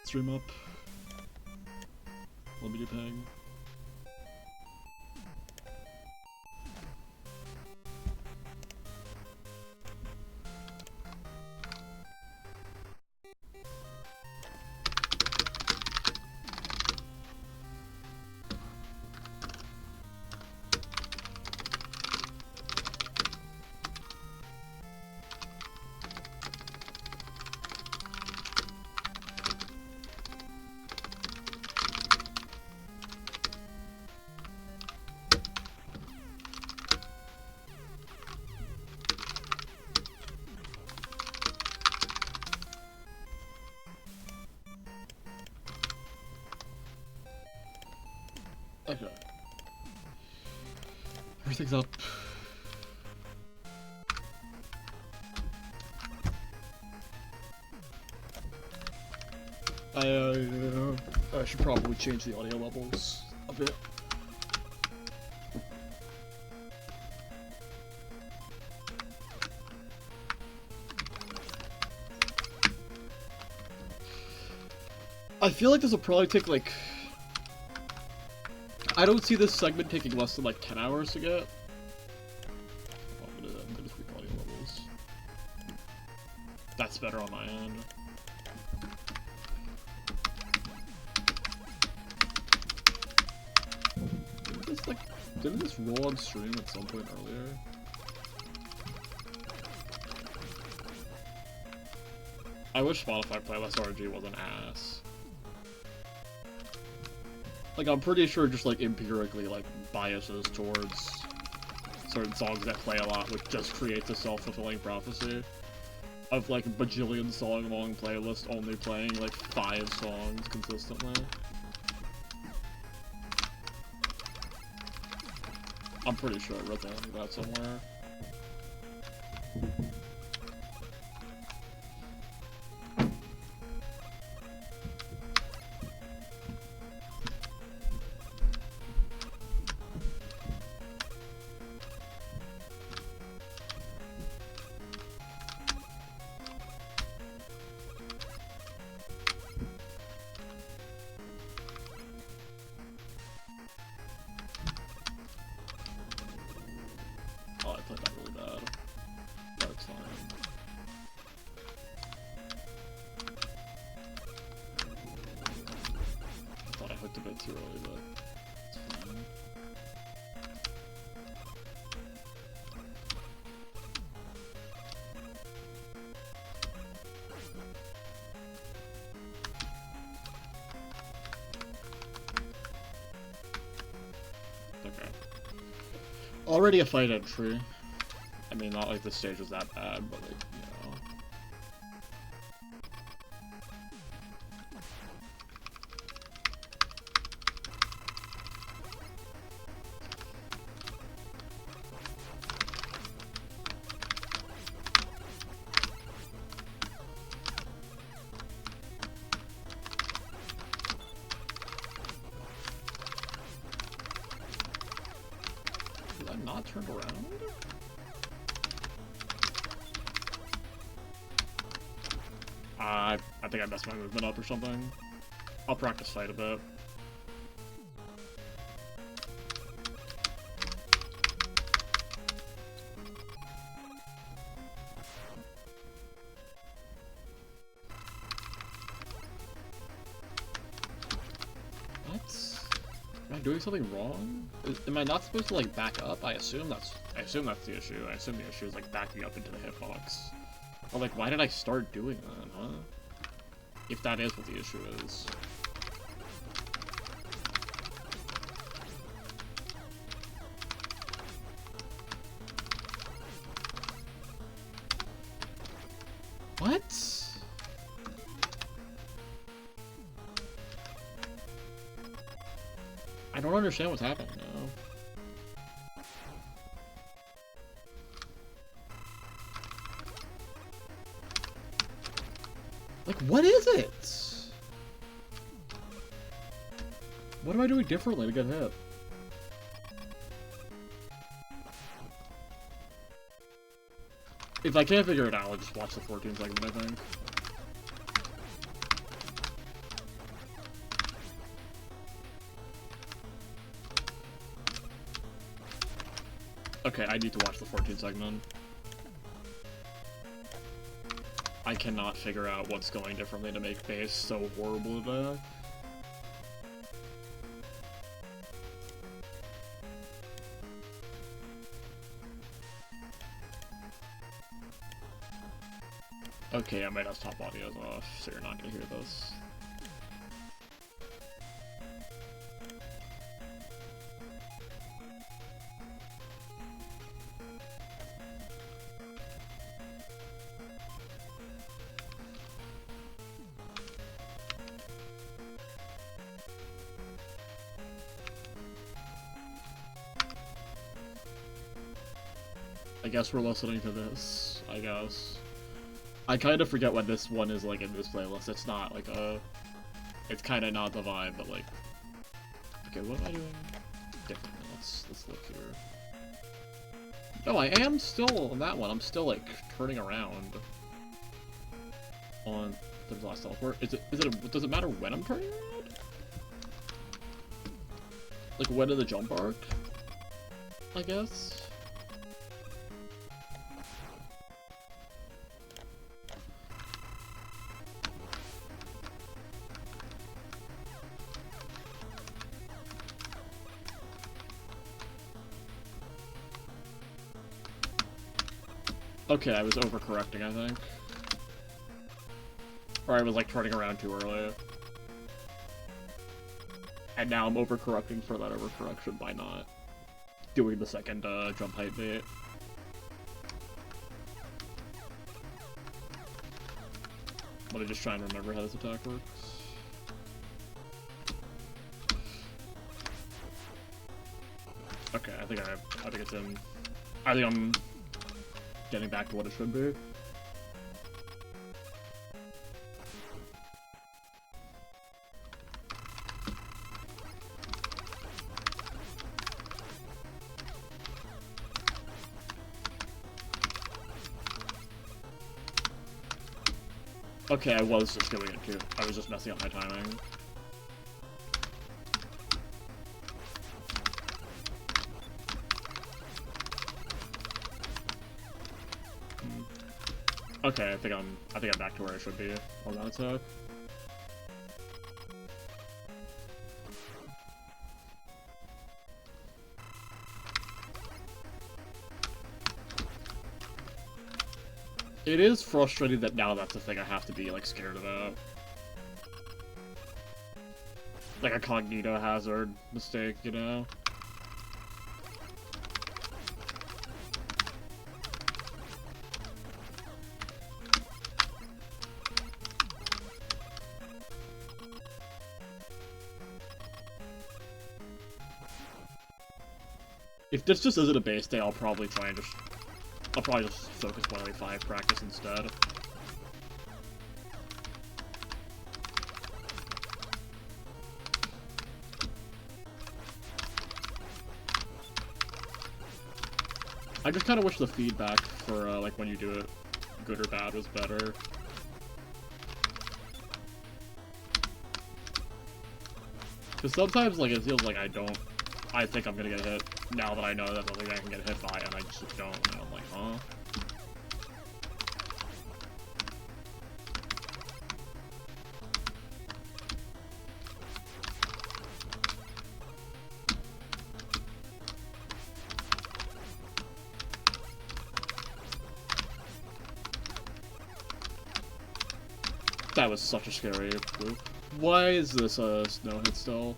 stream up. Let me do ping. Okay. Everything's up. I should probably change the audio levels a bit. I feel like this will probably take like... I don't see this segment taking less than like 10 hours to get. I'm gonna tweak audio levels. That's better on my end. Didn't this roll on stream at some point earlier? I wish Spotify playlist RNG wasn't ass. Like, I'm pretty sure just, like, empirically, like, biases towards certain songs that play a lot, which just creates a self-fulfilling prophecy of, like, bajillion song-long playlist only playing, like, 5 songs consistently. I'm pretty sure I read that somewhere. Already a fight entry. I mean, not like the stage was that bad, but like, you know. Not turned around? I think I messed my movement up or something. I'll practice fight a bit. What? Am I doing something wrong? Am I not supposed to like back up? I assume that's the issue. I assume the issue is like backing up into the hitbox. But like, why did I start doing that, huh? If that is what the issue is. What? I don't understand what's happening now. Like, what is it? What am I doing differently to get hit? If I can't figure it out, I'll just watch the 14 segment, I think. Okay, I need to watch the 14 segment. I cannot figure out what's going differently to make base so horrible today. Okay, I might have top audios off, so you're not gonna hear this. I guess we're listening to this, I guess. I kind of forget what this one is like in this playlist. It's not like a... It's kind of not the vibe, but like... Okay, what am I doing differently? Let's look here. No, I am still on that one. I'm still like turning around on the last teleport. Does it matter when I'm turning around? Like when in the jump arc? I guess. Okay, I was overcorrecting, I think. Or I was like turning around too early. And now I'm overcorrecting for that overcorrection by not doing the second jump height bait. But I'm just trying to remember how this attack works. Okay, I think it's in. I think I'm getting back to what it should be. Okay, I was just doing it too. I was just messing up my timing. Okay, I think I'm back to where I should be on that attack. It is frustrating that now that's the thing I have to be like scared about. Like a cognito hazard mistake, you know? If this just isn't a base day, I'll probably just focus on like 5 practice instead. I just kind of wish the feedback for like when you do it, good or bad, was better. Because sometimes like it feels like I think I'm gonna get hit now that I know that's something I can get hit by, and I just don't, and I'm like, huh? That was such a scary move. Why is this a snow hit still?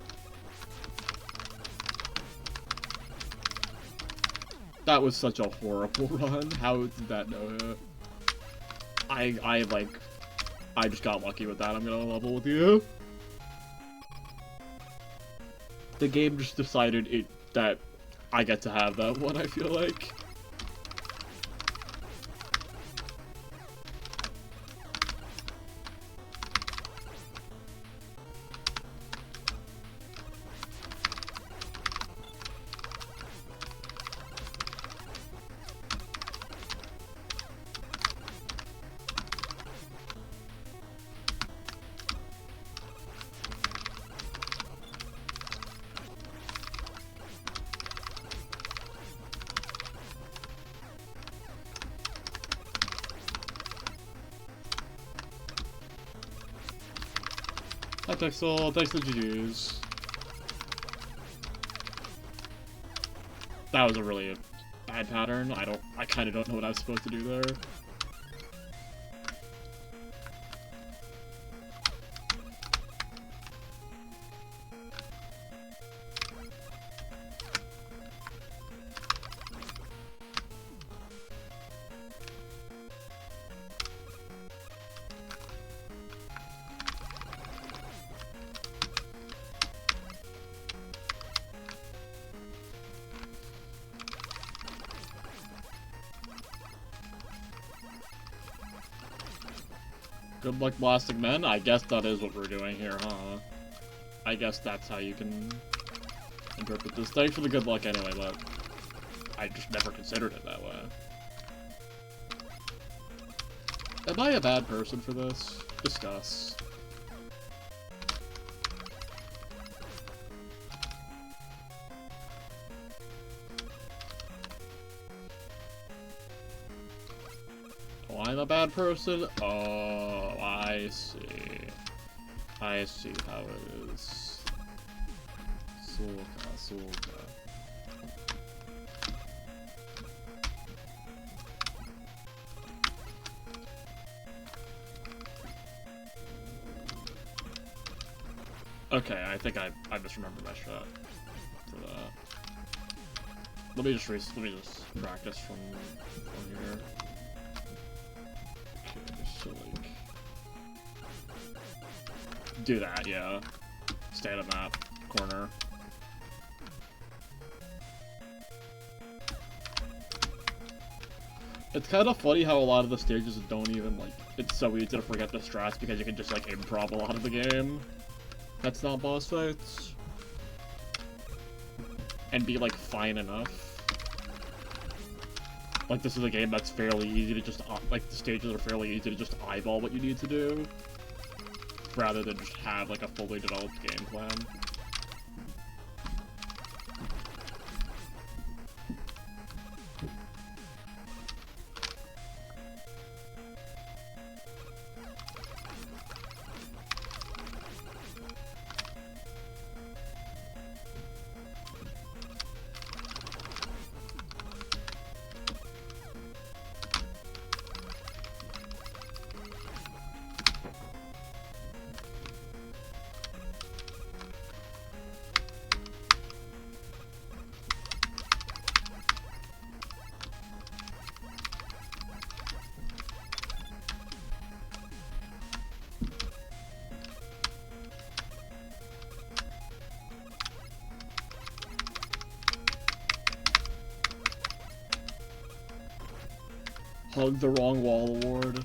That was such a horrible run. How did that no hit? I just got lucky with that. I'm gonna level with you. The game just decided that I get to have that one, I feel like. Hi Pixel, thanks for the GGs. That was a really bad pattern. I kinda don't know what I was supposed to do there. Good luck blasting men? I guess that is what we're doing here, huh? I guess that's how you can interpret this. Thanks for the good luck anyway, but I just never considered it that way. Am I a bad person for this? Discuss. Oh, I'm a bad person? Oh, I see. I see how it is. Soka. Okay, I think I misremembered my shot for that. Let me just practice from here. Okay, so like do that, yeah. Stand in that corner. It's kind of funny how a lot of the stages don't even like. It's so easy to forget the strats because you can just like improv a lot of the game. That's not boss fights. And be, like, fine enough. Like, this is a game that's fairly easy to just, like, the stages are fairly easy to just eyeball what you need to do. Rather than just have, like, a fully developed game plan. Hug the wrong wall award.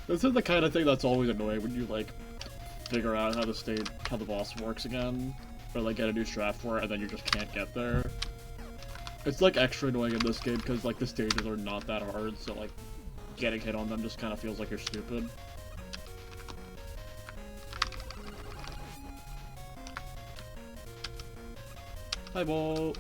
This is the kind of thing that's always annoying when you, like, figure out how the boss works again, or, like, get a new strat for it, and then you just can't get there. It's, like, extra annoying in this game, because, like, the stages are not that hard, so, like, getting hit on them just kind of feels like you're stupid. Hi, Bo.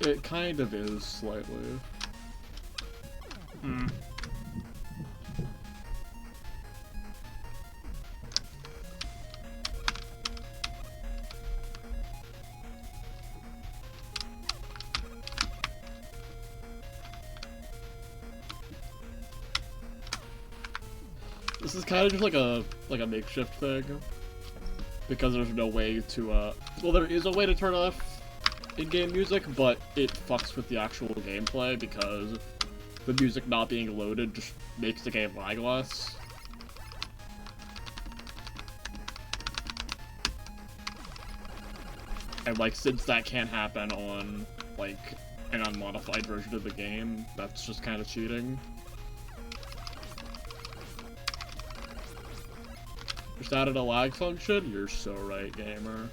It kind of is, slightly. Hmm. This is kind of just like a makeshift thing, because there's no way to well, there is a way to turn off in-game music, but it fucks with the actual gameplay because the music not being loaded just makes the game lag less. And like, since that can't happen on like an unmodified version of the game, that's just kind of cheating. Just added a lag function? You're so right, gamer.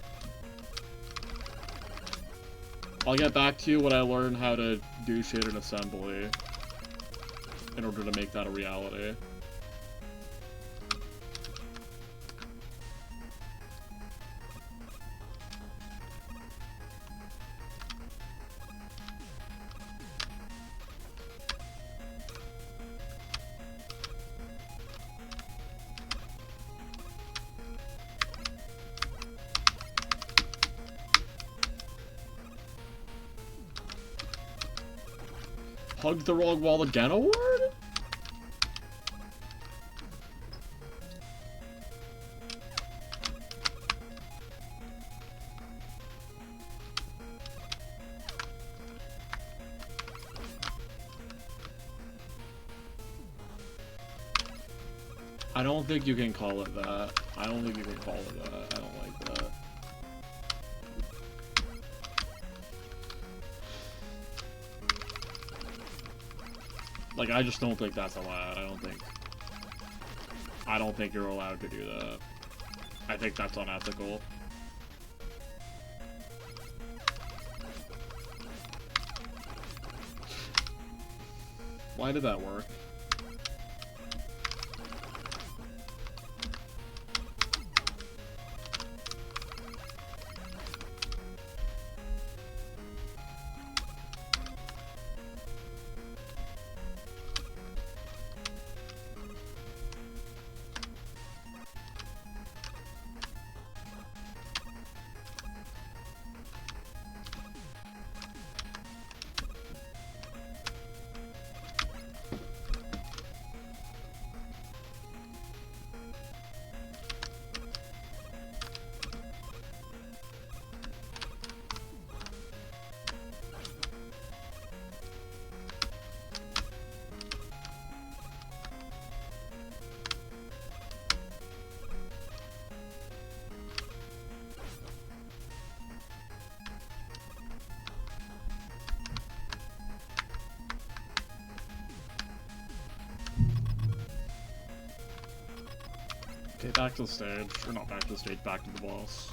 I'll get back to you when I learn how to do shit in assembly in order to make that a reality. Hugged the wrong wall again award? I don't think you can call it that. I don't think you can call it that. I don't like that. Like, I just don't think that's allowed. I don't think you're allowed to do that. I think that's unethical. Why did that work? Okay, back to the stage. Or not back to the stage, back to the boss.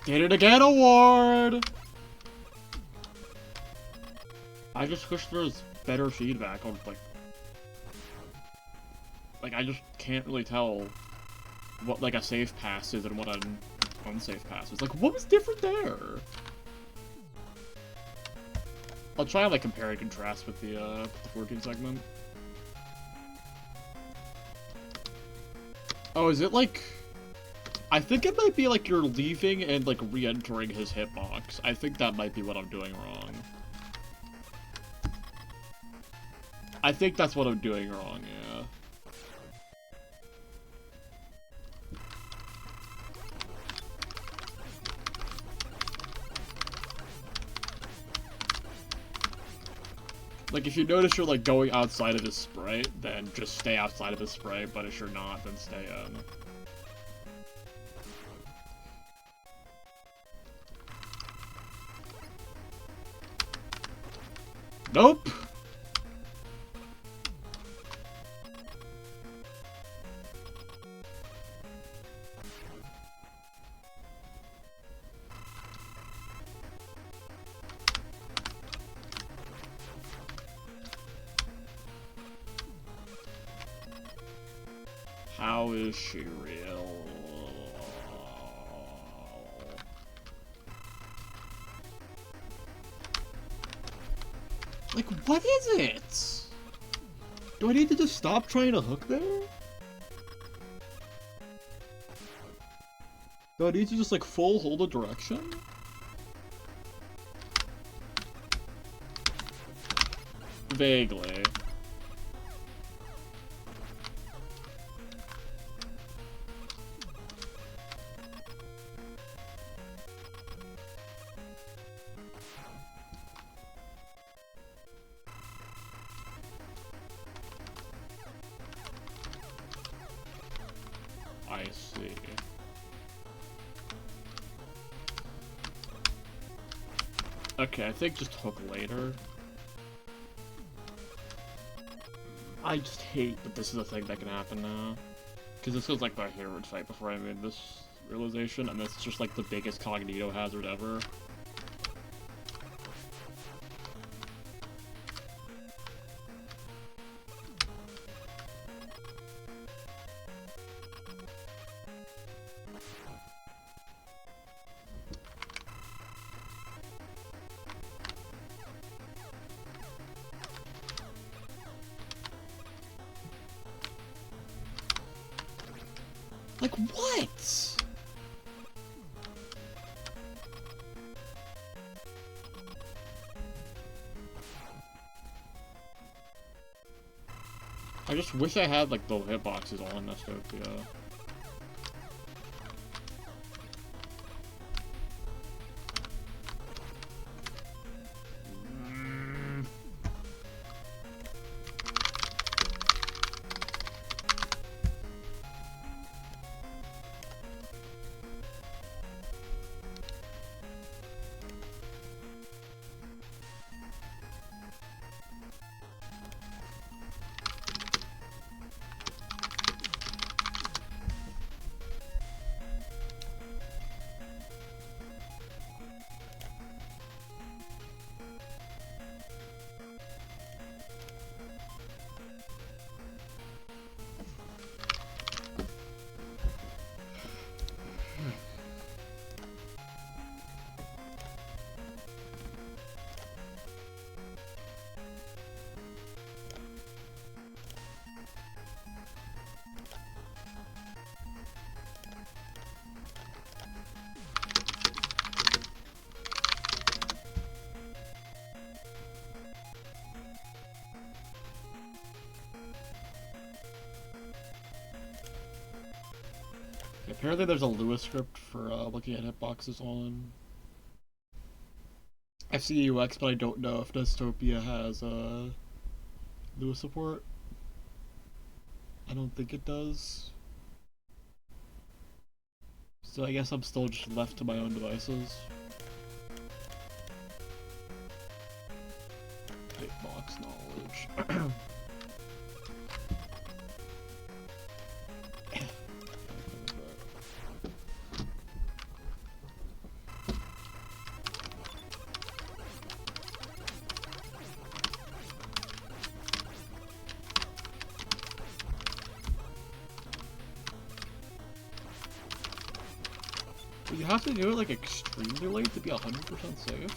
Did it again award! I just wish there was better feedback on, like, I just can't really tell what, like, a safe pass is and what an unsafe pass is. Like, what was different there? I'll try and, like, compare and contrast with the 14 segment. Oh, is it, like... I think it might be like you're leaving and like re-entering his hitbox. I think that might be what I'm doing wrong. I think that's what I'm doing wrong, yeah. Like, if you notice you're like going outside of his sprite, then just stay outside of his sprite, but if you're not, then stay in. Nope! How is she real? Like, what is it? Do I need to just stop trying to hook there? Do I need to just, like, full hold a direction? Vaguely. I see. Okay, I think just hook later. I just hate that this is a thing that can happen now. Because this was like my favorite fight before I made this realization, and this is just like the biggest cognito hazard ever. Like, what? I just wish I had, like, the hitboxes on Nestopia. Apparently there's a Lua script for looking at hitboxes on FCUX, but I don't know if Nestopia has Lua support. I don't think it does. So I guess I'm still just left to my own devices. Hitbox knowledge. You have to do it like extremely late to be 100% safe.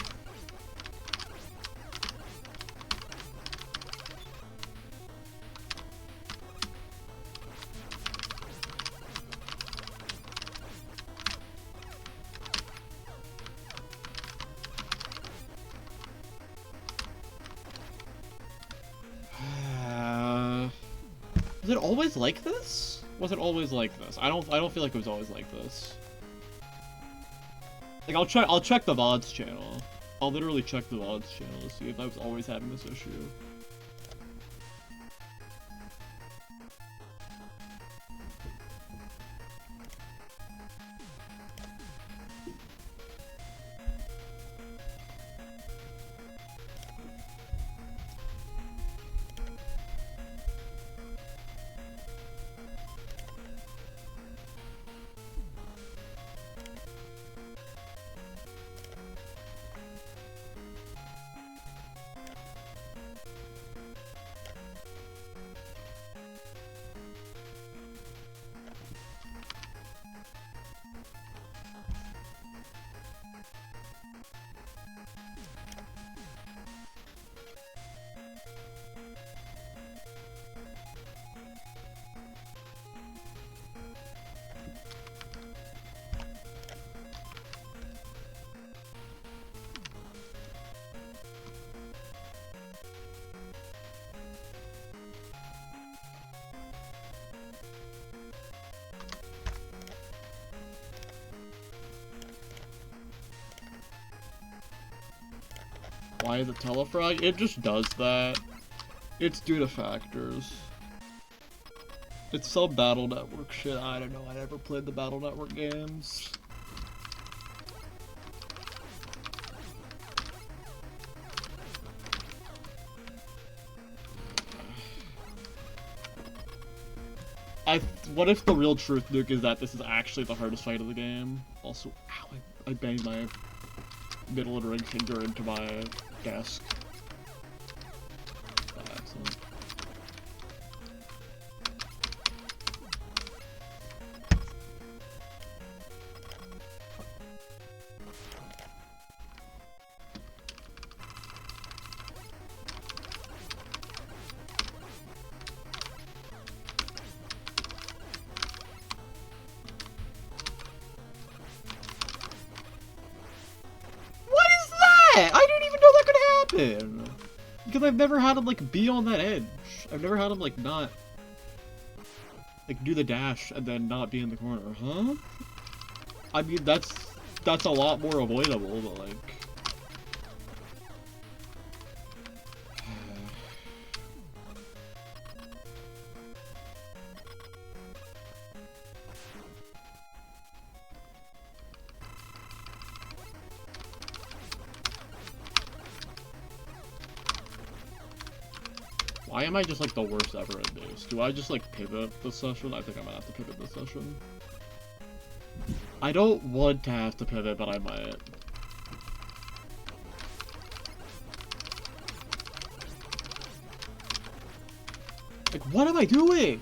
Was it always like this? Was it always like this? I don't feel like it was always like this. Like, I'll check the VODs channel. I'll literally check the VODs channel to see if I was always having this issue. Why is it telefrag? It just does that. It's due to factors. It's some Battle Network shit. I don't know. I never played the Battle Network games. What if the real truth, Nuke, is that this is actually the hardest fight of the game? Also, ow, I banged my middle and ring finger into my desk. By accident. I didn't even know that could happen! Because I've never had him, like, be on that edge. I've never had him, like, not... like, do the dash and then not be in the corner. Huh? I mean, that's a lot more avoidable, but, like... Why am I just, like, the worst ever at this? Do I just, like, pivot this session? I think I might have to pivot this session. I don't want to have to pivot, but I might. Like, what am I doing?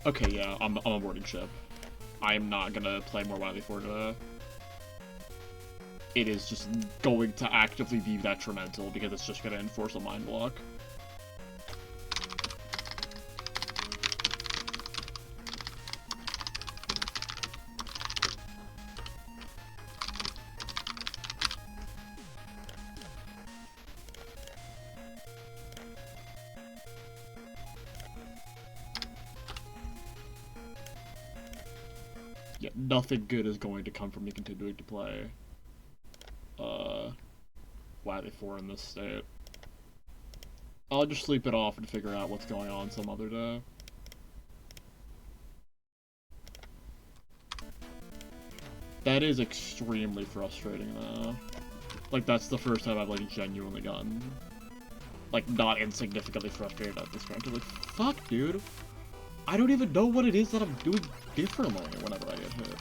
Okay, yeah, I'm aborting ship. I am not gonna play more Wily 4 today. It is just going to actively be detrimental because it's just gonna enforce a mind block. Yeah, nothing good is going to come from me continuing to play Wily 4 in this state. I'll just sleep it off and figure out what's going on some other day. That is extremely frustrating though. Like, that's the first time I've, like, genuinely gotten, like, not insignificantly frustrated at this point. Like, fuck, dude. I don't even know what it is that I'm doing differently whenever I get hit.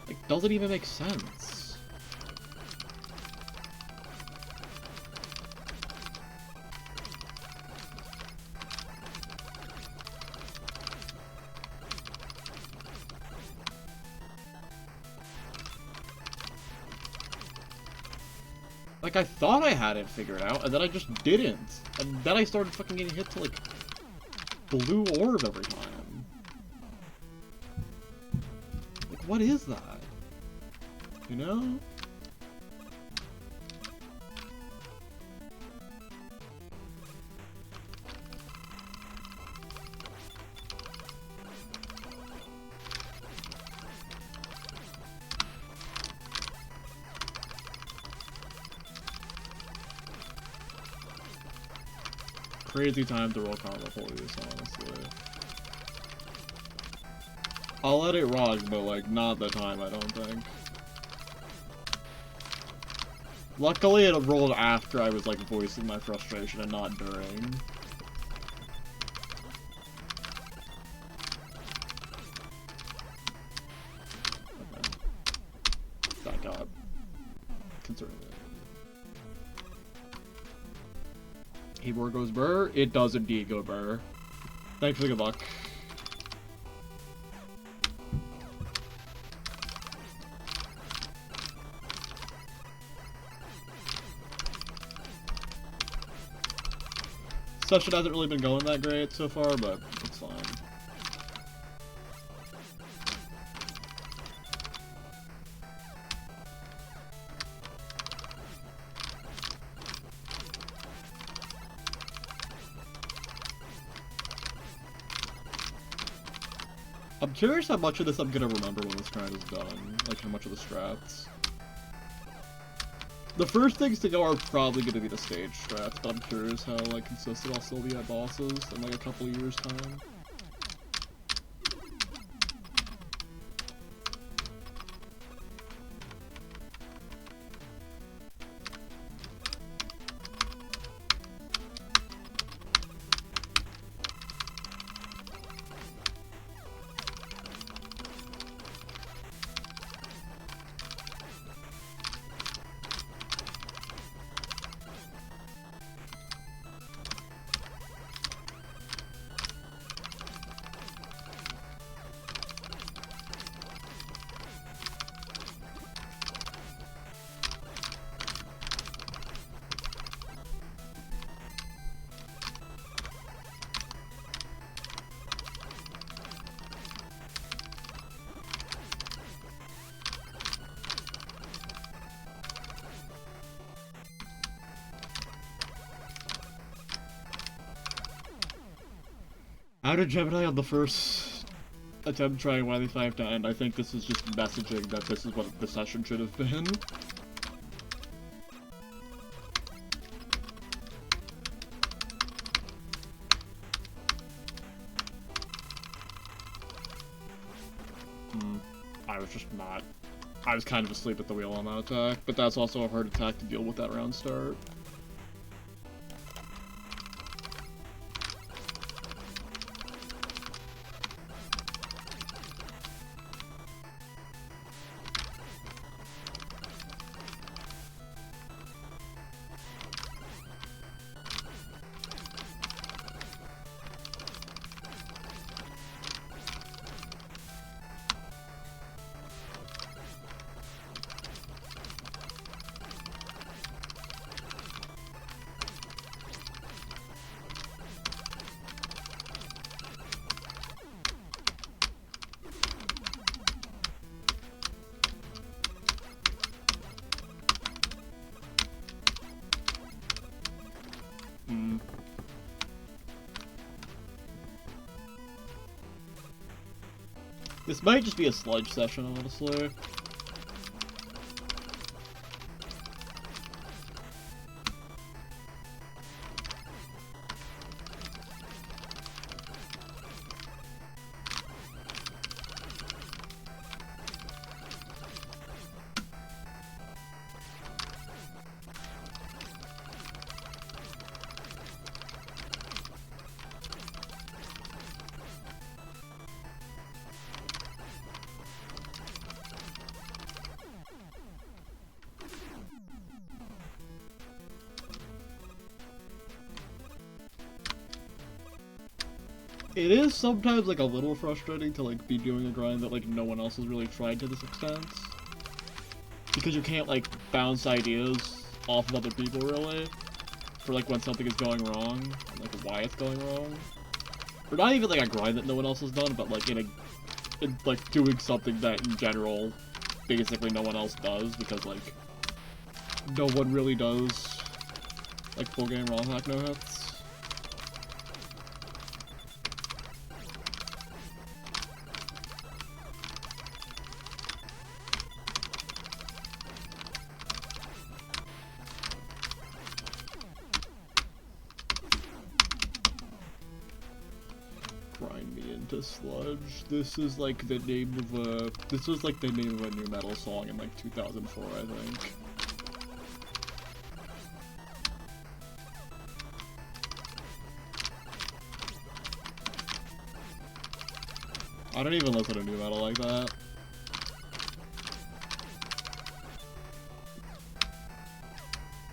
Like, doesn't even make sense. Like, I thought I had it figured out, and then I just didn't. And then I started fucking getting hit to, like, blue orb every time. Like, what is that? You know? Crazy time to roll combo police, honestly. I'll let it rock, but, like, not the time, I don't think. Luckily, it rolled after I was, like, voicing my frustration and not during. Okay. That got concerning. Keyboard goes burr. It does indeed go burr. Thanks for the good luck. Session hasn't really been going that great so far, but it's fine. I'm curious how much of this I'm gonna remember when this grind is done. Like, how much of the strats. The first things to go are probably gonna be the stage strats, but I'm curious how, like, consistent I'll still be at bosses in, like, a couple years' time. How did Gemini on the first attempt trying Wily 5 to end? I think this is just messaging that this is what the session should have been. I was just not. I was kind of asleep at the wheel on that attack, but that's also a hard attack to deal with that round start. This might just be a sludge session, honestly. It is sometimes, like, a little frustrating to, like, be doing a grind that, like, no one else has really tried to this extent. Because you can't, like, bounce ideas off of other people, really. For, like, when something is going wrong, and, like, why it's going wrong. Or not even, like, a grind that no one else has done, but, like, in like, doing something that, in general, basically no one else does, because, like, no one really does, like, full game raw hack no hits. Grind me into sludge. This is like the name of a. This was like the name of a new metal song in like 2004, I think. I don't even listen to new metal like that.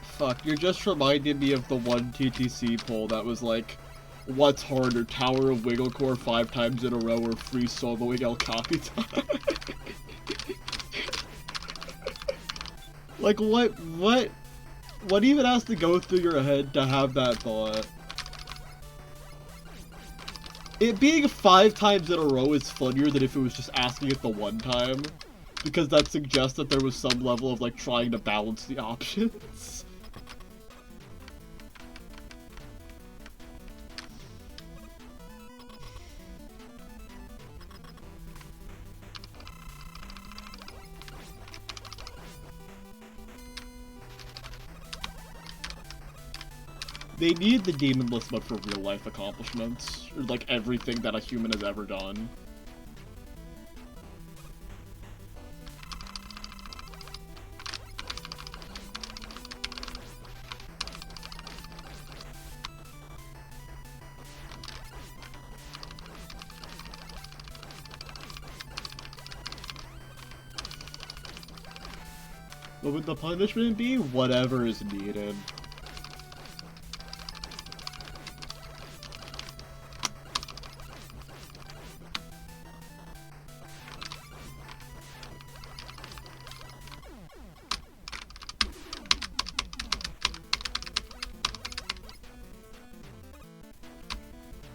Fuck, you're just reminding me of the one TTC poll that was like, what's harder, Tower of Wigglecore 5 times in a row or free soloing El Capitan? Like, what even has to go through your head to have that thought? It being 5 times in a row is funnier than if it was just asking it the one time, because that suggests that there was some level of, like, trying to balance the options. They need the demon list mode for real life accomplishments, or like everything that a human has ever done. What would the punishment be? Whatever is needed.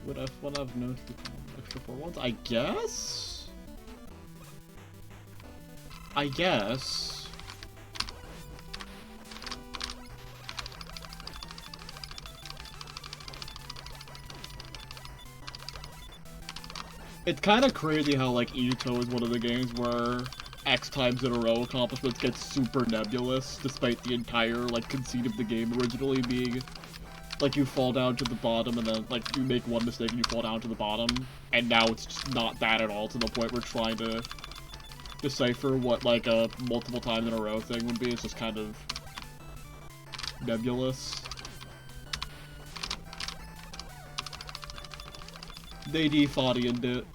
Would F1 have no to the extra 4 ones? I guess? I guess. It's kind of crazy how, like, Ito is one of the games where X times in a row accomplishments get super nebulous, despite the entire, like, conceit of the game originally being, like, you fall down to the bottom and then, like, you make one mistake and you fall down to the bottom, and now it's just not that at all, to the point where trying to decipher what, like, a multiple times in a row thing would be. It's just kind of nebulous. They defaudiened it.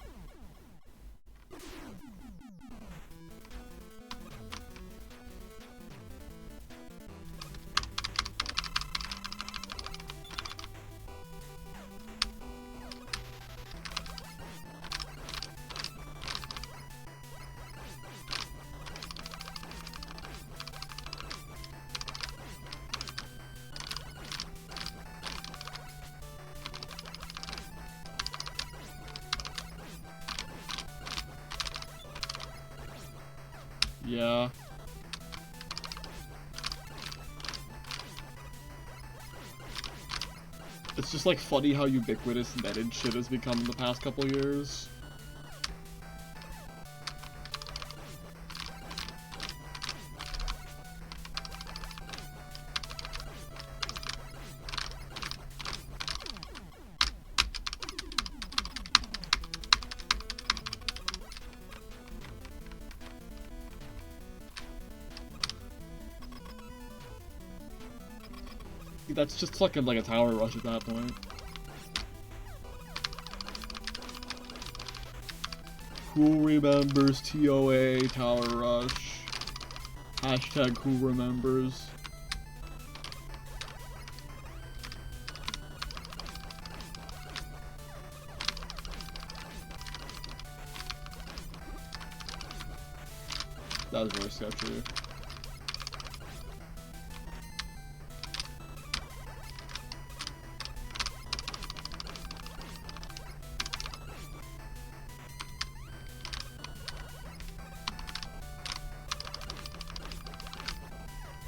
Yeah. It's just like funny how ubiquitous netted shit has become in the past couple years. That's just fucking like a tower rush at that point. Who remembers TOA tower rush? Hashtag who remembers? That was very sketchy.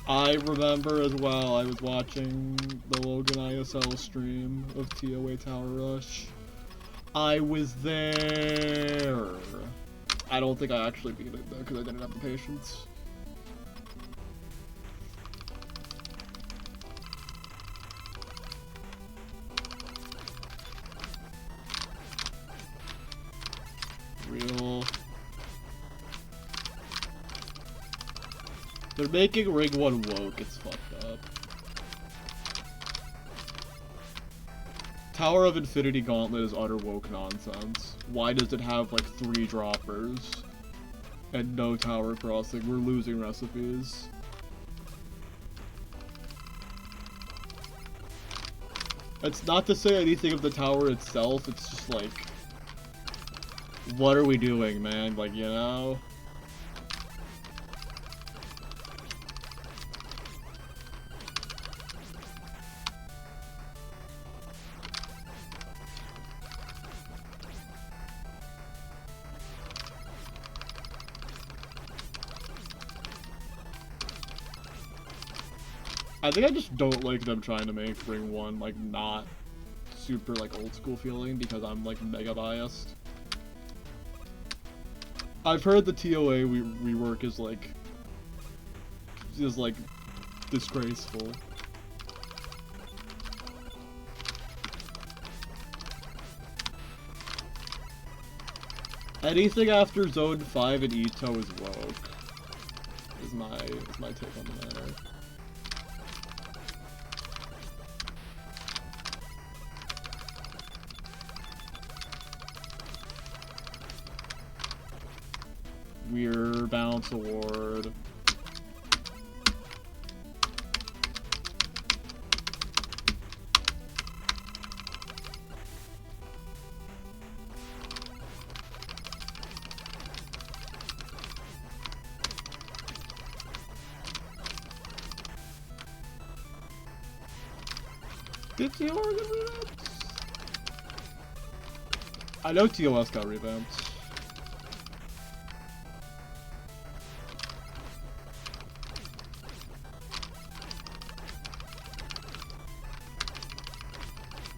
I remember as well, I was watching the Logan ISL stream of TOA Tower Rush. I was there! I don't think I actually beat it though, because I didn't have the patience. Real. They're making Ring 1 woke, it's fucked up. Tower of Infinity Gauntlet is utter woke nonsense. Why does it have like 3 droppers? And no tower crossing? We're losing recipes. It's not to say anything of the tower itself, it's just like... What are we doing, man? Like, you know? I think I just don't like them trying to make Ring 1, like, not super, like, old school feeling, because I'm, like, mega biased. I've heard the TOA rework is, like, disgraceful. Anything after Zone 5 and Ito is woke. Is my take on the matter. Weird Bounce Award. Did TOR get revamped? I know TOS got revamped.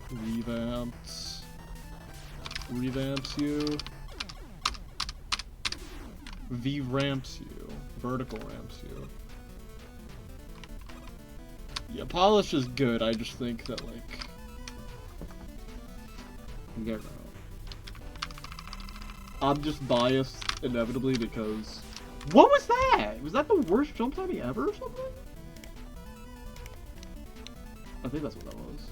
Revamped. Revamps you. V-ramps you. Vertical ramps you. Yeah, polish is good, I just think that, like... Get I'm just biased, inevitably, because... What was that? Was that the worst jump timing ever or something? I think that's what that was.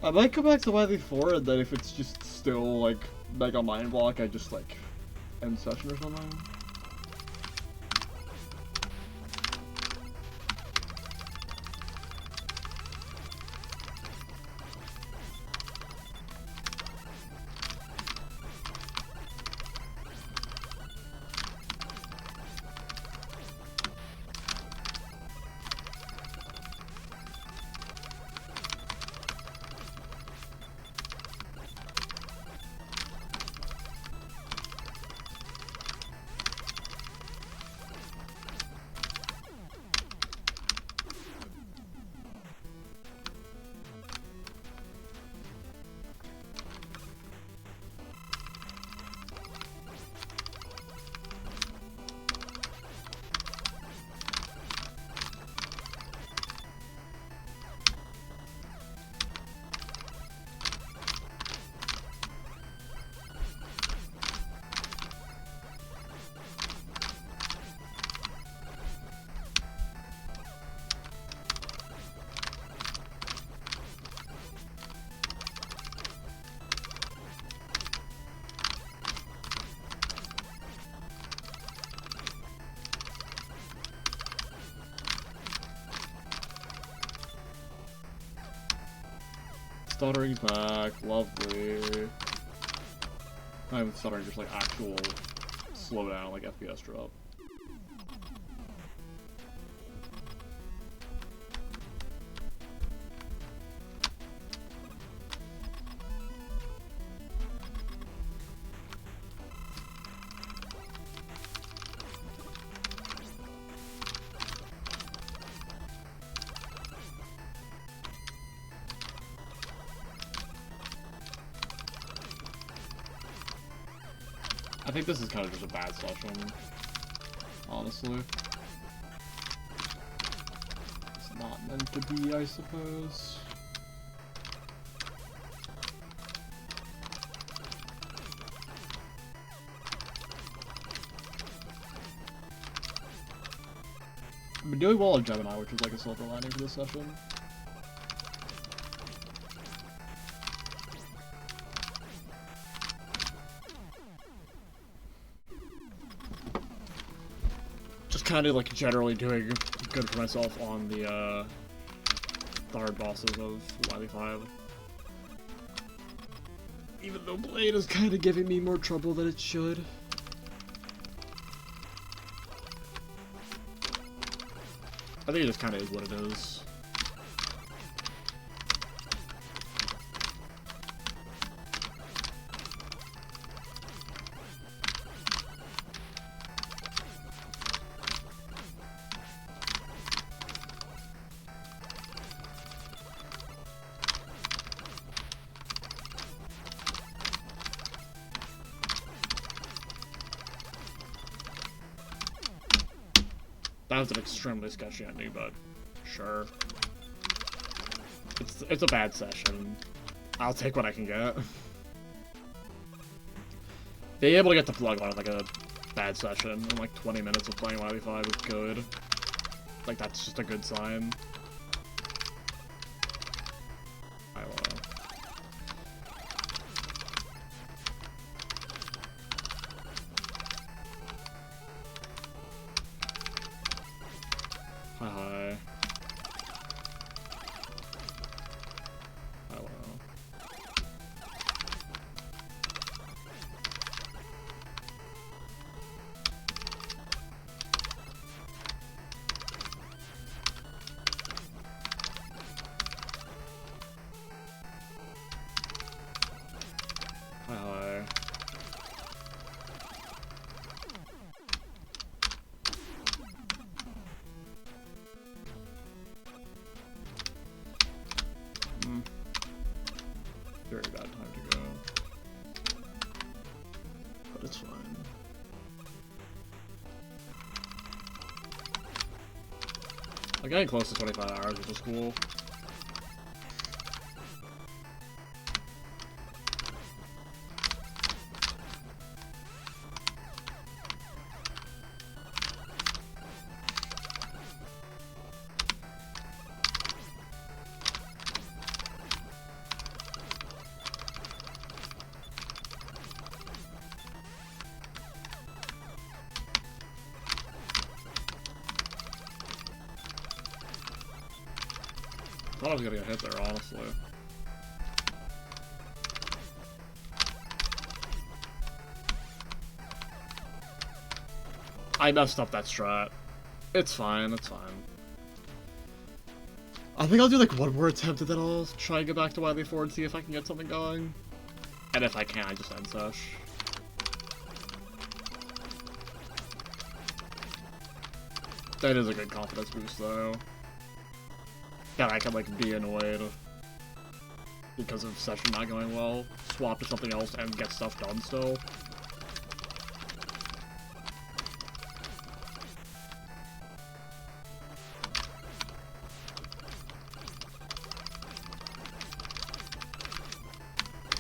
I might go back to YV4 and then if it's just still, like, Mega Mind Block, I just, like, end session or something. Stuttering back, lovely. Not even stuttering, just like actual slowdown, like FPS drop. I think this is kind of just a bad session, honestly. It's not meant to be, I suppose. doing well on Gemini, which was like a silver lining for this session. Just kind of like generally doing good for myself on the hard bosses of Wily 5. Even though Blade is kind of giving me more trouble than it should. I think it just kind of is what it is. That was an extremely sketchy ending, but sure. It's a bad session. I'll take what I can get. Being able to get the plug on like a bad session in like 20 minutes of playing Wily 5 is good. Like, that's just a good sign. I will. Hi. Hello. Hi. Very bad time to go. But it's fine. I'm getting close to 25 hours, which is cool. I thought I was gonna get hit there, honestly. I messed up that strat. It's fine, it's fine. I think I'll do like one more attempt and then I'll try and get back to Wily 4 and see if I can get something going. And if I can, I just end sesh. That is a good confidence boost though. That I can, like, be annoyed because of session not going well, swap to something else, and get stuff done still.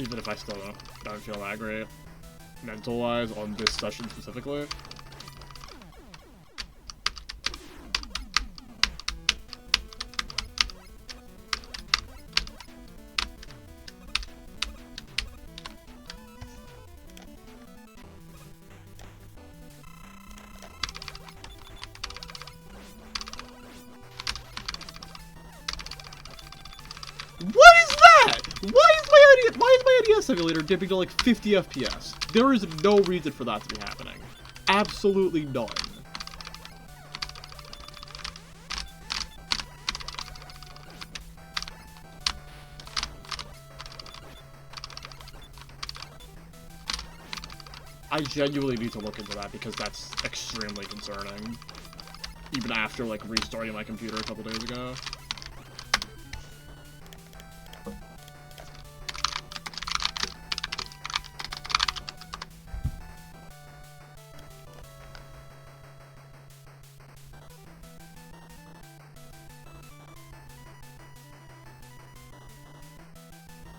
Even if I still don't feel that great, mental-wise, on this session specifically. What is that? Why is my NES simulator dipping to like 50 FPS? There is no reason for that to be happening. Absolutely none. I genuinely need to look into that because that's extremely concerning. Even after like restarting my computer a couple days ago.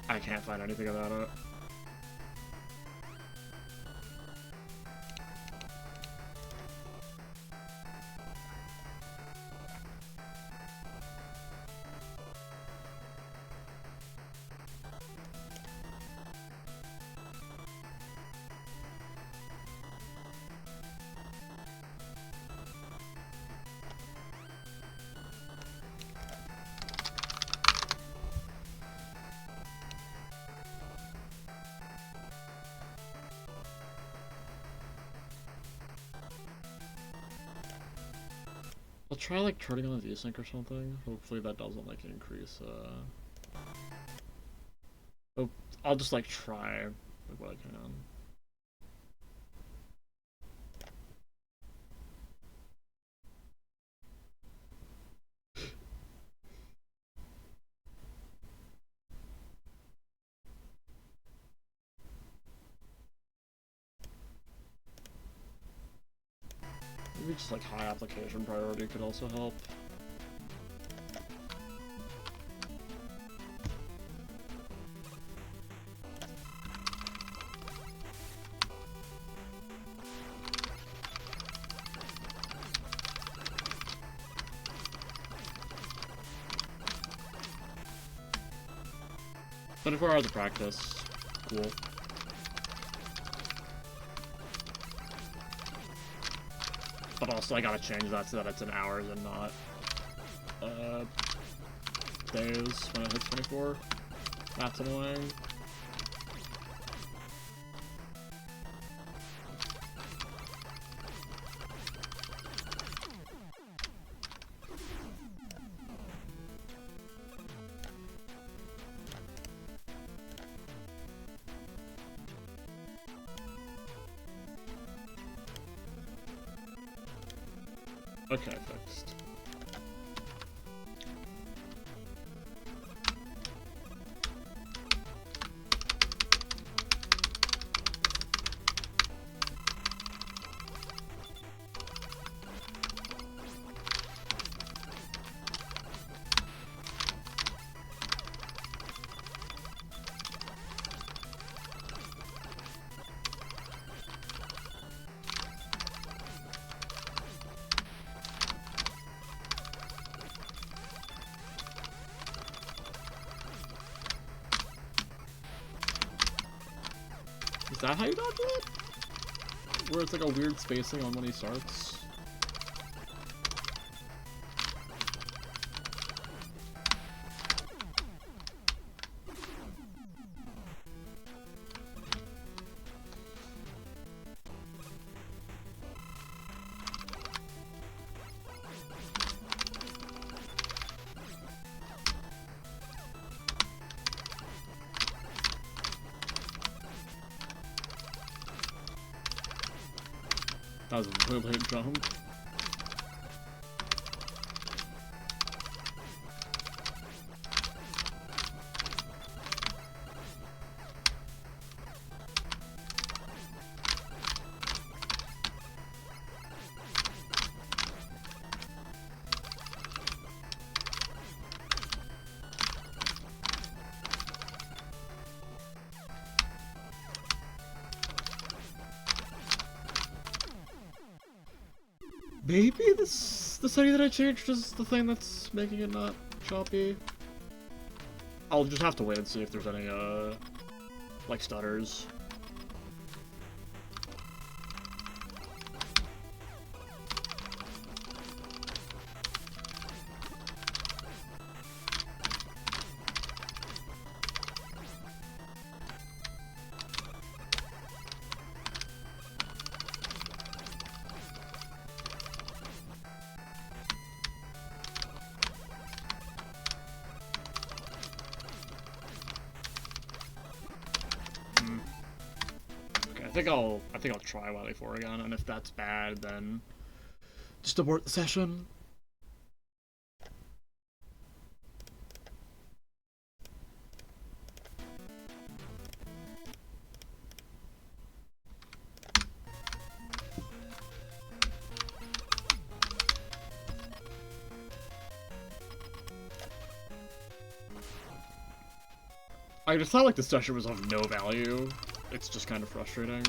I can't find anything about it. I'll try like turning on the VSync or something. Hopefully that doesn't like increase. Oh, I'll just like try like what I can. Maybe just like high application priority could also help. "24 hours of practice. Cool. But also I gotta change that so that it's in hours and not days when it hits 24. That's annoying. Okay, fixed. Is that how you dodge it? Where it's like a weird spacing on when he starts? That was a really late jump. Maybe the setting that I changed is the thing that's making it not choppy. I'll just have to wait and see if there's any, like stutters. I think I'll try Wily 4 again, and if that's bad, then just abort the session. I just thought like the session was of no value. It's just kind of frustrating.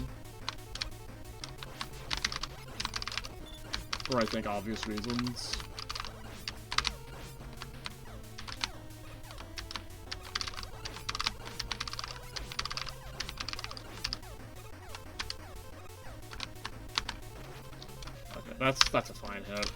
For I think obvious reasons. Okay, that's a fine hit.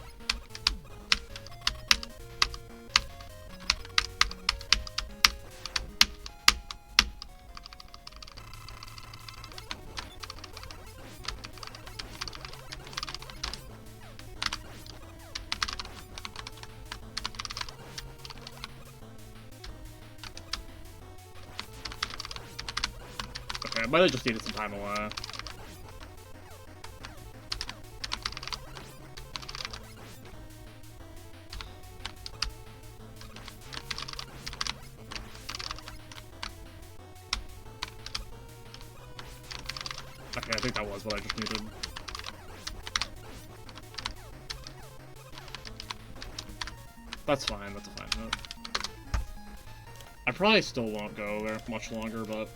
Okay, I might have just needed some time away. Okay, I think that was what I just needed. That's fine, that's a fine hit. I probably still won't go there much longer, but...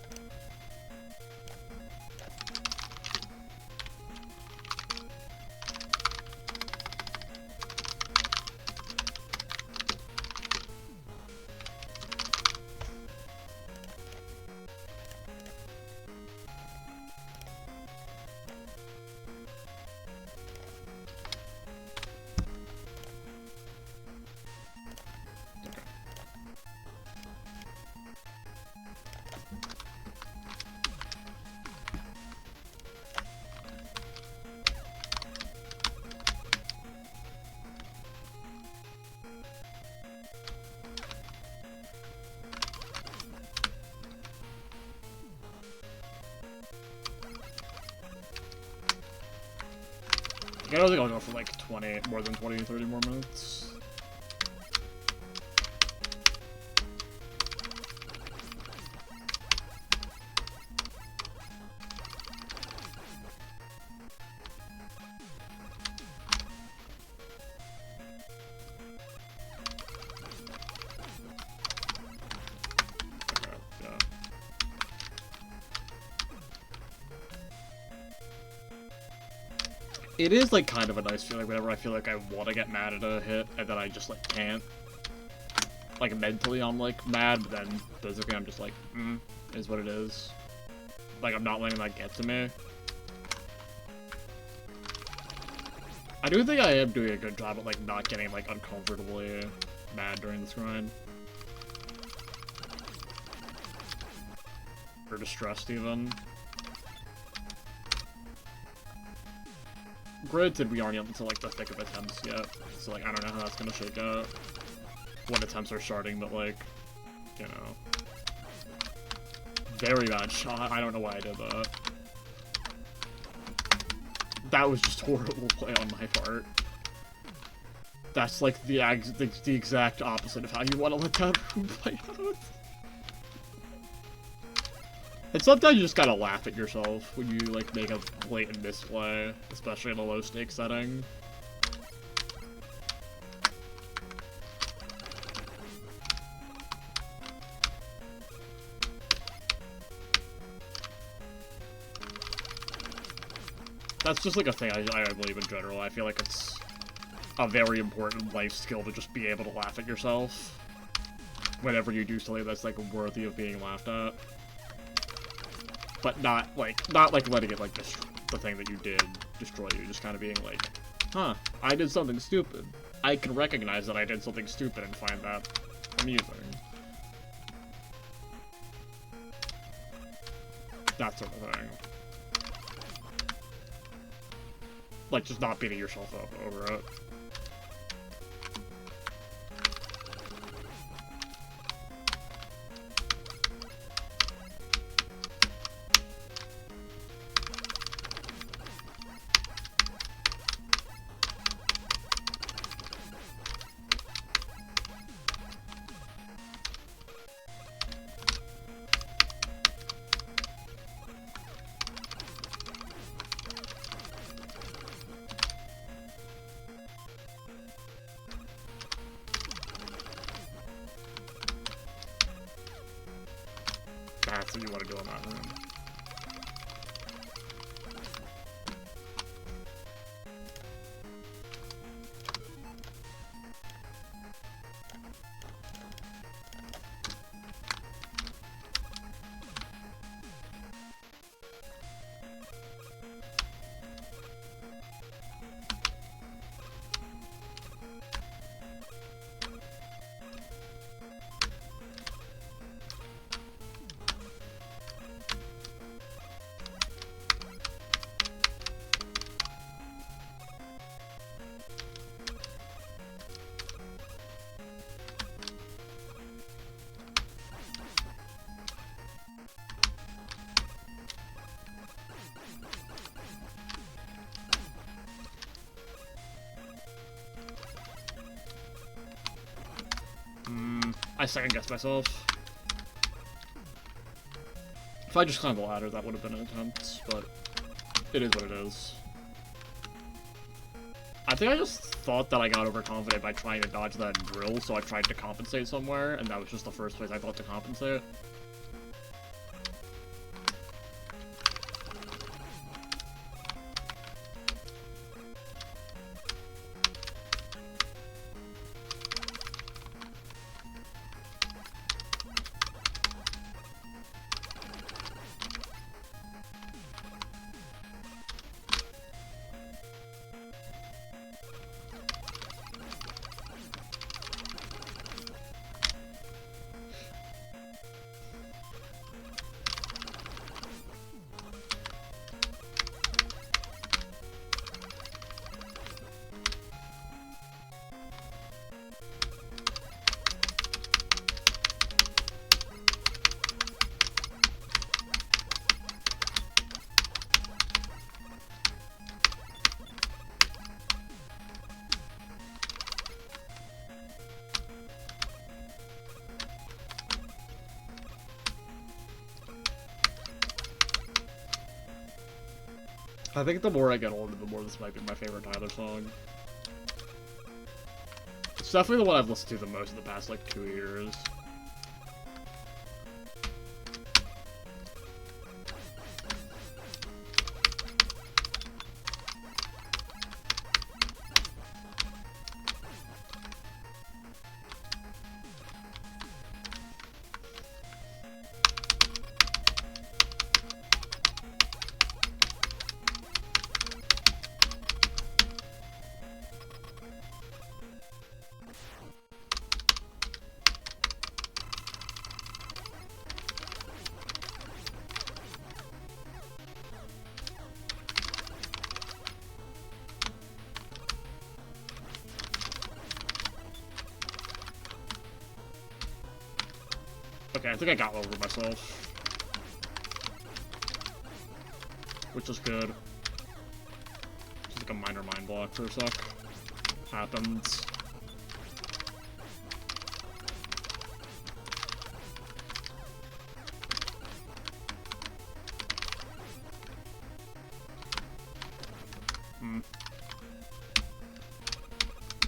I don't think I'll go for like 20, more than 20, 30 more minutes. Okay, yeah. It is, like, kind of a nice feeling whenever I feel like I want to get mad at a hit, and then I just, like, can't. Like, mentally I'm, like, mad, but then physically I'm just like, is what it is. Like, I'm not letting that get to me. I do think I am doing a good job at, like, not getting, like, uncomfortably mad during this grind. Or distressed, even. Granted, we aren't into, like, the thick of attempts yet, so, like, I don't know how that's gonna shake out. When attempts are starting, but, like, you know. Very bad shot. I don't know why I did that. That was just horrible play on my part. That's, like, the exact opposite of how you want to let that room play out. And sometimes you just gotta laugh at yourself when you, like, make a blatant misplay, especially in a low-stakes setting. That's just, like, a thing I believe in general. I feel like it's a very important life skill to just be able to laugh at yourself whenever you do something that's, like, worthy of being laughed at. But not letting it, like, the thing that you did destroy you. Just kind of being like, huh, I did something stupid. I can recognize that I did something stupid and find that amusing. That sort of thing. Like, just not beating yourself up over it. That's what you want to do in that room. I second-guessed myself. If I just climbed the ladder, that would have been an attempt, but it is what it is. I think I just thought that I got overconfident by trying to dodge that drill, so I tried to compensate somewhere, and that was just the first place I thought to compensate. I think the more I get older, the more this might be my favorite Tyler song. It's definitely the one I've listened to the most in the past, like, 2 years. Okay, I think I got over myself. Which is good. Just like a minor mind block for a sec. Happens.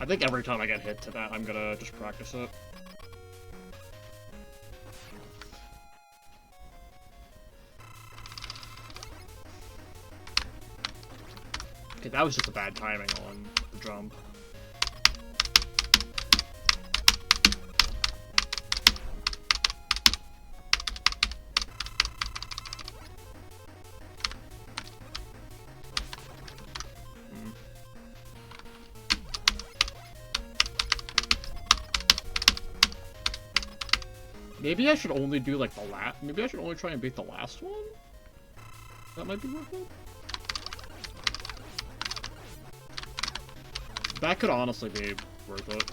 I think every time I get hit to that, I'm gonna just practice it. Okay, that was just a bad timing on the jump. Maybe I should only do like the last. Maybe I should only try and beat the last one? That might be worth it. That could honestly be worth it.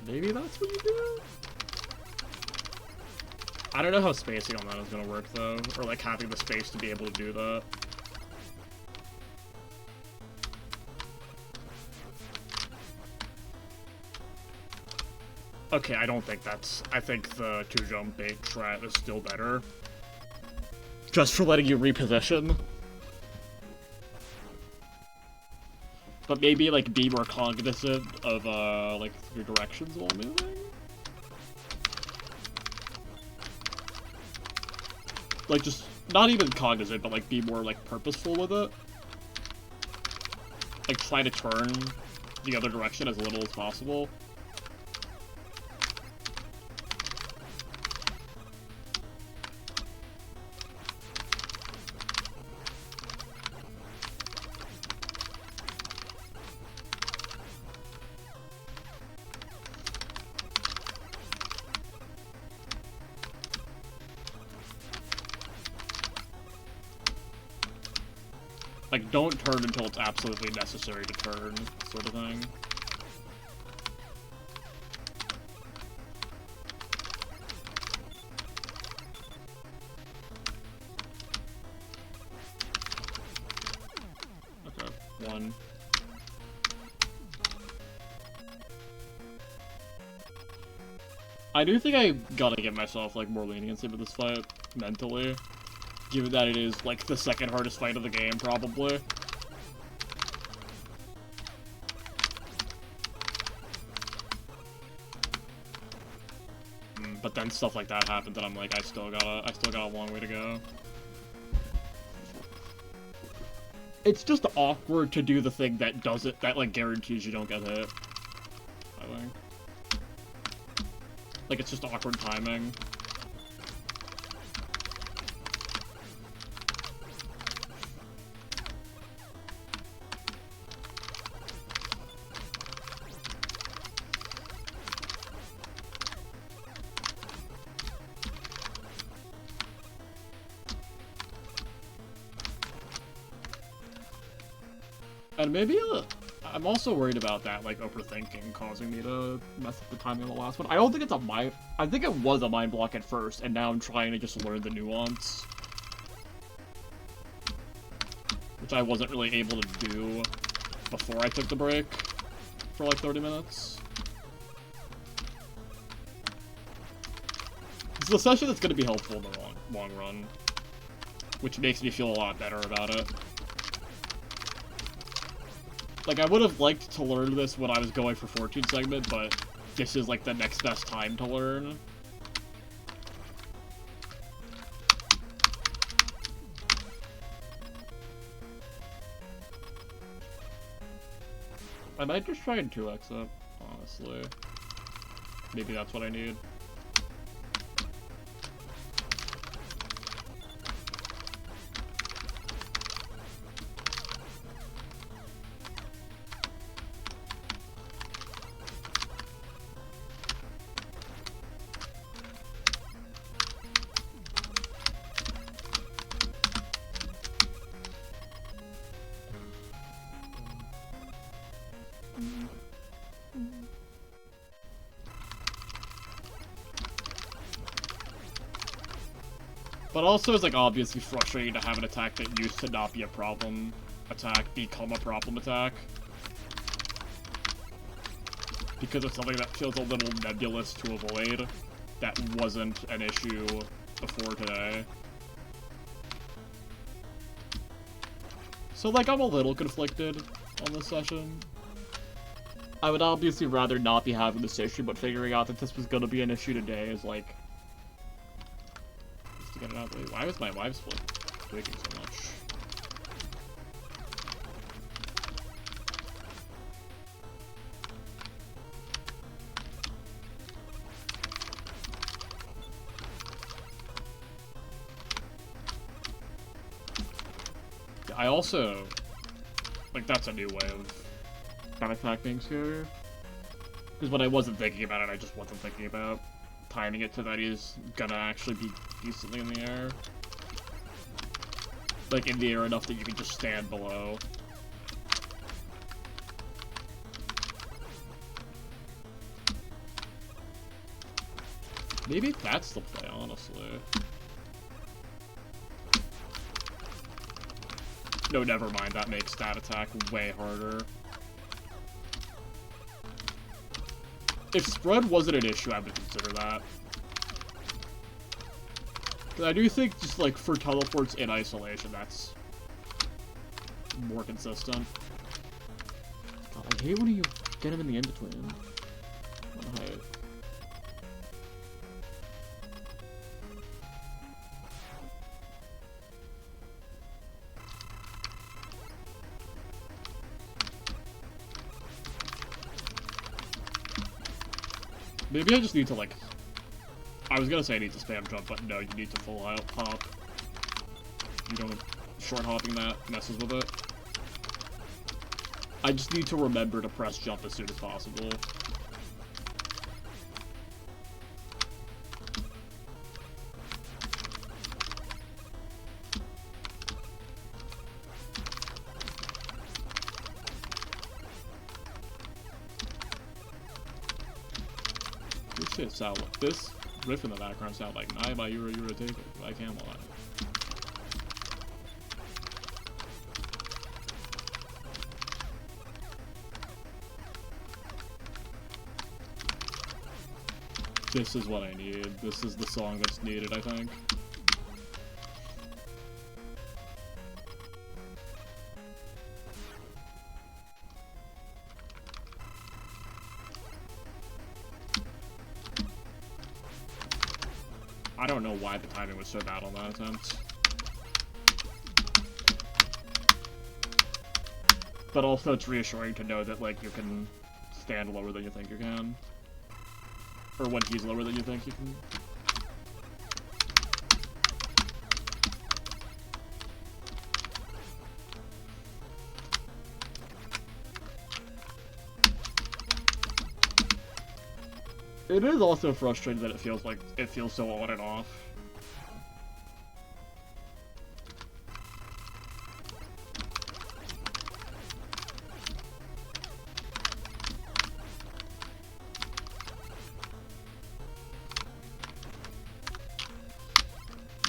Maybe that's what you do? I don't know how spacing on that is gonna work though, or like having the space to be able to do that. Okay, I don't think that's... I think the 2-jump bait strat is still better. Just for letting you reposition. But maybe, like, be more cognizant of, like, your directions while moving? Like, just, not even cognizant, but, like, be more, like, purposeful with it. Like, try to turn the other direction as little as possible. Like, don't turn until it's absolutely necessary to turn, sort of thing. Okay, 1. I do think I gotta give myself, like, more leniency with this fight, mentally. Given that it is, like, the second hardest fight of the game, probably. But then stuff like that happens and I'm like, I still got a long way to go. It's just awkward to do the thing that does it, that, like, guarantees you don't get hit. I think. Like, it's just awkward timing. And maybe, I'm also worried about that, like, overthinking causing me to mess up the timing of the last one. I don't think it's a mind... I think it was a mind block at first, and now I'm trying to just learn the nuance. Which I wasn't really able to do before I took the break for, like, 30 minutes. It's a session that's going to be helpful in the long run. Which makes me feel a lot better about it. Like, I would have liked to learn this when I was going for 14 segment, but this is, like, the next best time to learn. I might just try and 2x it, honestly. Maybe that's what I need. But also, it's, like, obviously frustrating to have an attack that used to not be a problem attack become a problem attack. Because it's something that feels a little nebulous to avoid that wasn't an issue before today. So, like, I'm a little conflicted on this session. I would obviously rather not be having this issue, but figuring out that this was gonna be an issue today is, like... Just to get it out of the way. Why was my wife's flip tweaking so much? I also... Like, that's a new way of kind of attack being scarier. Because when I wasn't thinking about it, I just wasn't thinking about timing it so that he's gonna actually be decently in the air. Like, in the air enough that you can just stand below. Maybe that's the play, honestly. No, never mind. That makes that attack way harder. If spread wasn't an issue, I would consider that. Because I do think just, like, for teleports in isolation, that's more consistent. God, I hate when you get him in the in-between. I hate it. Maybe I just need to, like... I was gonna say I need to spam jump, but no, you need to full hop. You don't... Short hopping that messes with it. I just need to remember to press jump as soon as possible. say it sound like this riff in the background sound like Nai by Yura Yura Take by Camelot. This is what I need. This is the song that's needed, I think. I don't know why the timing was so bad on that attempt. But also it's reassuring to know that, like, you can stand lower than you think you can. Or when he's lower than you think you can. It is also frustrating that it feels so on and off.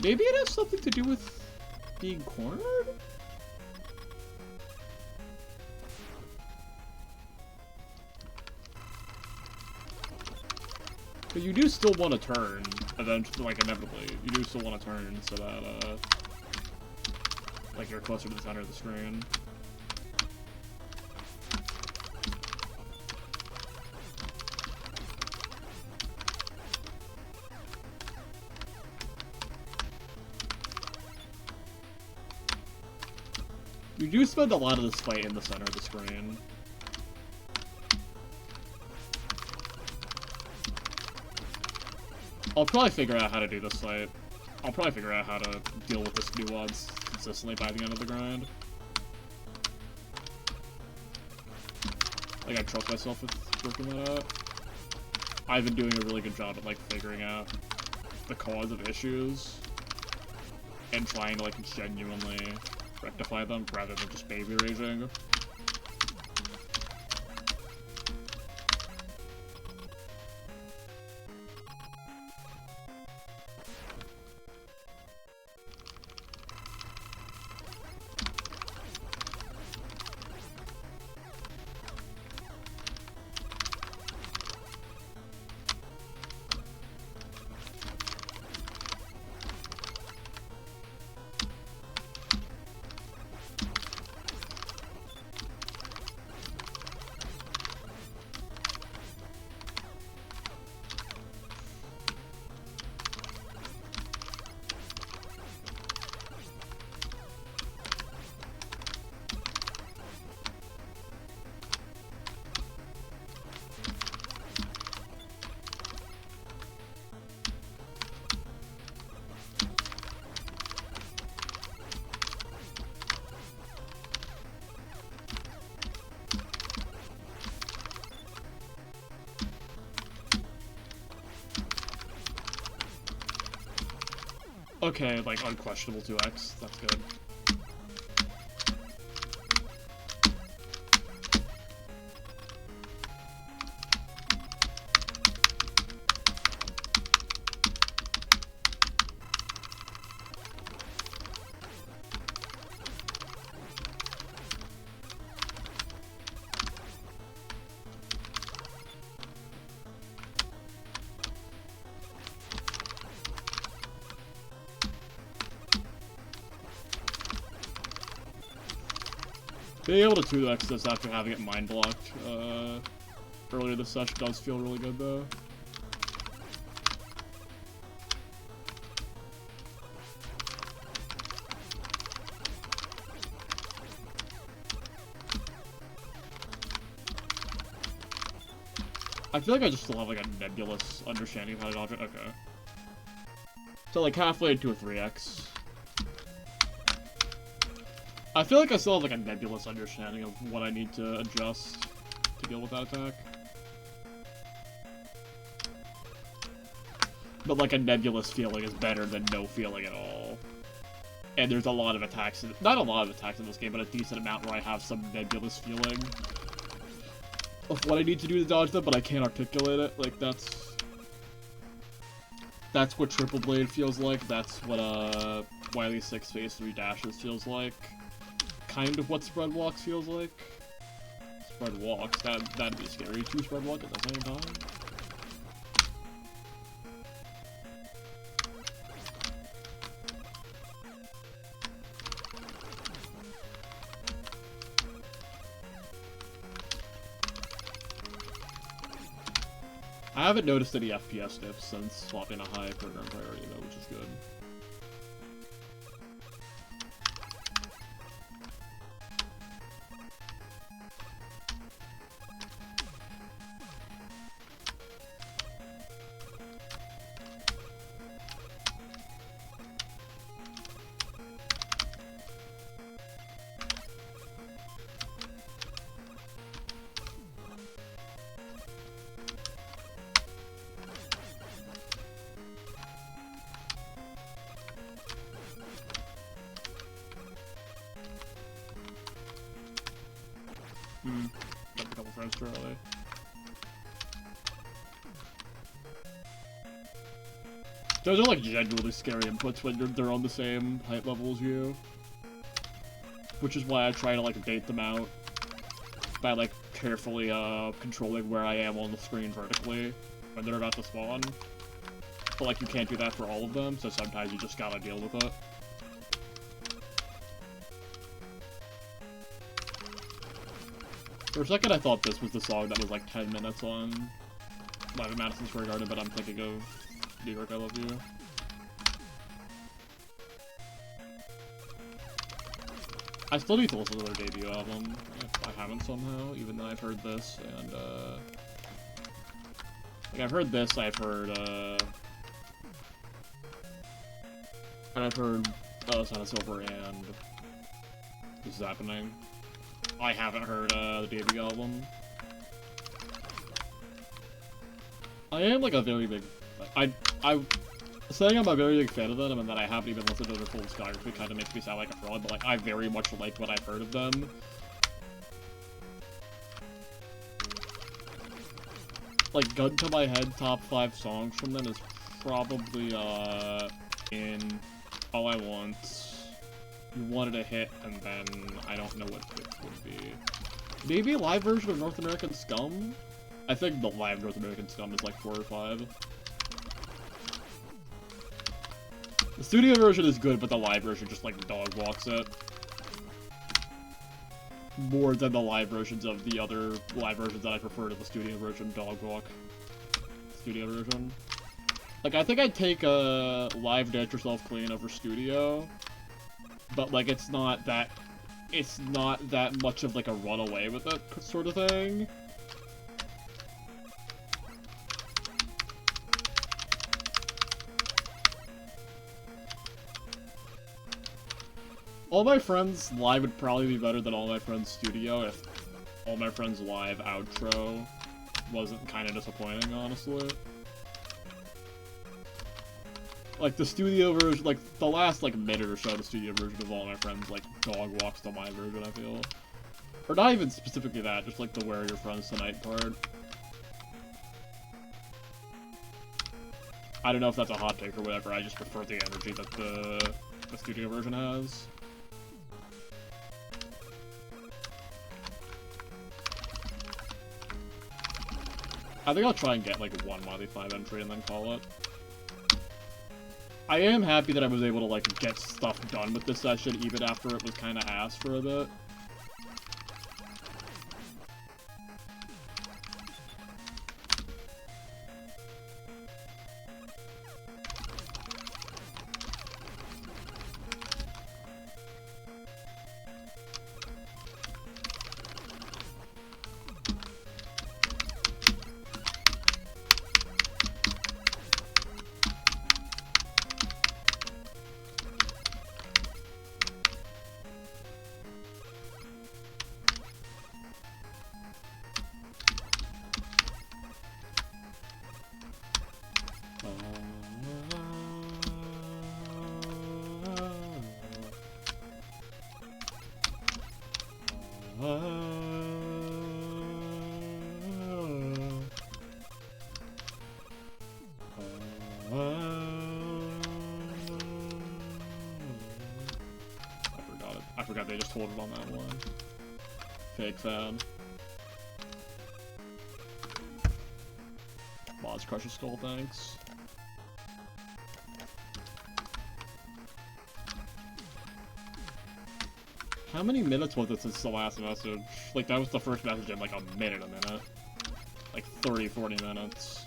Maybe it has something to do with being cornered? But you do still want to turn, eventually, like, inevitably. You do still want to turn so that, like, you're closer to the center of the screen. You do spend a lot of this fight in the center of the screen. I'll probably figure out how to do this fight. I'll probably figure out how to deal with this nuance consistently by the end of the grind. Like, I trust myself with working that out. I've been doing a really good job at, like, figuring out the cause of issues and trying to, like, genuinely rectify them rather than just baby raging. Okay, like, unquestionable 2x. That's good. Being able to 2x this after having it mind blocked earlier this session does feel really good, though. I feel like I just still have, like, a nebulous understanding of how to dodge it. Okay. So, like, halfway to a 3x. I feel like I still have, like, a nebulous understanding of what I need to adjust to deal with that attack. But, like, a nebulous feeling is better than no feeling at all. And there's a lot of attacks, not a lot of attacks in this game, but a decent amount where I have some nebulous feeling of what I need to do to dodge them, but I can't articulate it. Like, that's That's what Triple Blade feels like. That's what Wily 6 Phase 3 Dashes feels like. Kind of what Spread Walks feels like. Spread Walks, that'd be scary. 2 Spread Walk at the same time. I haven't noticed any FPS dips since swapping a high program priority though, which is good. Jumped a couple frames too early. Those are like genuinely scary inputs when they're on the same height level as you. Which is why I try to like bait them out by like carefully controlling where I am on the screen vertically when they're about to spawn. But like you can't do that for all of them, so sometimes you just gotta deal with it. For a second I thought this was the song that was like 10 minutes on Live at Madison Square Garden, but I'm thinking of New York I Love You. I still need to listen to their debut album, if I haven't somehow, even though I've heard this, and like I've heard this, I've heard Son of Silver and This Is Happening. I haven't heard the debut album. I am like a very big, saying I'm a very big fan of them and that I haven't even listened to their full discography kind of makes me sound like a fraud, but like I very much like what I've heard of them. Like gun to my head, top 5 songs from them is probably in All I Want, You Wanted a Hit, and then I don't know what 5th would be. Maybe a live version of North American Scum? I think the live North American Scum is like 4 or 5. The studio version is good, but the live version just like dog walks it. More than the live versions of the other live versions that I prefer to the studio version, dog walk. Studio version. Like, I think I'd take a live Dance Yourself Clean over studio. But like it's not that much of like a run away with it sort of thing. All My Friends live would probably be better than All My Friends studio if All My Friends live outro wasn't kind of disappointing, honestly. Like, the studio version, like, the last, like, minute or so of the studio version of All My Friends, like, dog walks to my version, I feel. Or not even specifically that, just, like, the Where Are Your Friends Tonight part. I don't know if that's a hot take or whatever, I just prefer the energy that the studio version has. I think I'll try and get, like, one Miley 5 entry and then call it. I am happy that I was able to, like, get stuff done with this session, even after it was kind of ass for a bit. forgot they just told it on that one. Fake fan. Mods Crush a Skull, thanks. How many minutes was it since the last message? Like, that was the first message in like a minute. Like 30, 40 minutes.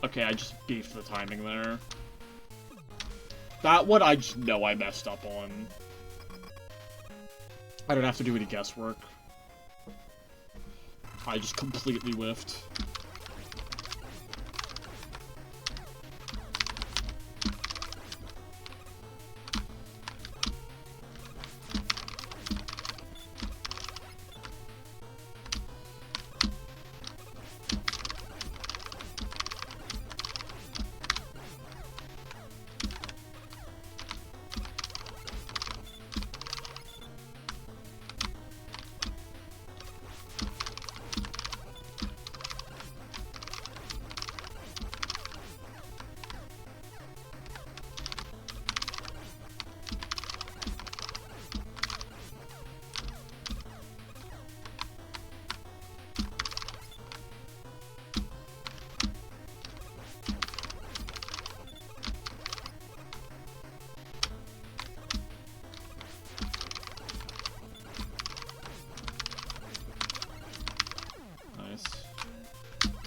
Okay, I just beefed the timing there. That one I just know I messed up on. I don't have to do any guesswork. I just completely whiffed.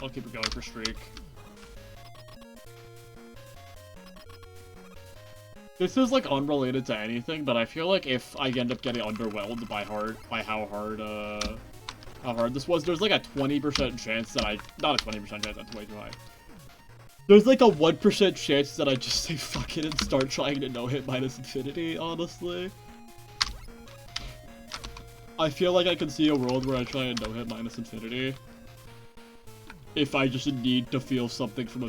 I'll keep it going for streak. This is like unrelated to anything, but I feel like if I end up getting underwhelmed by how hard this was, there's like a 20% chance that not a 20% chance, that's way too high. There's like a 1% chance that I just say fuck it and start trying to no-hit minus infinity, honestly. I feel like I can see a world where I try and no-hit minus infinity. If I just need to feel something from a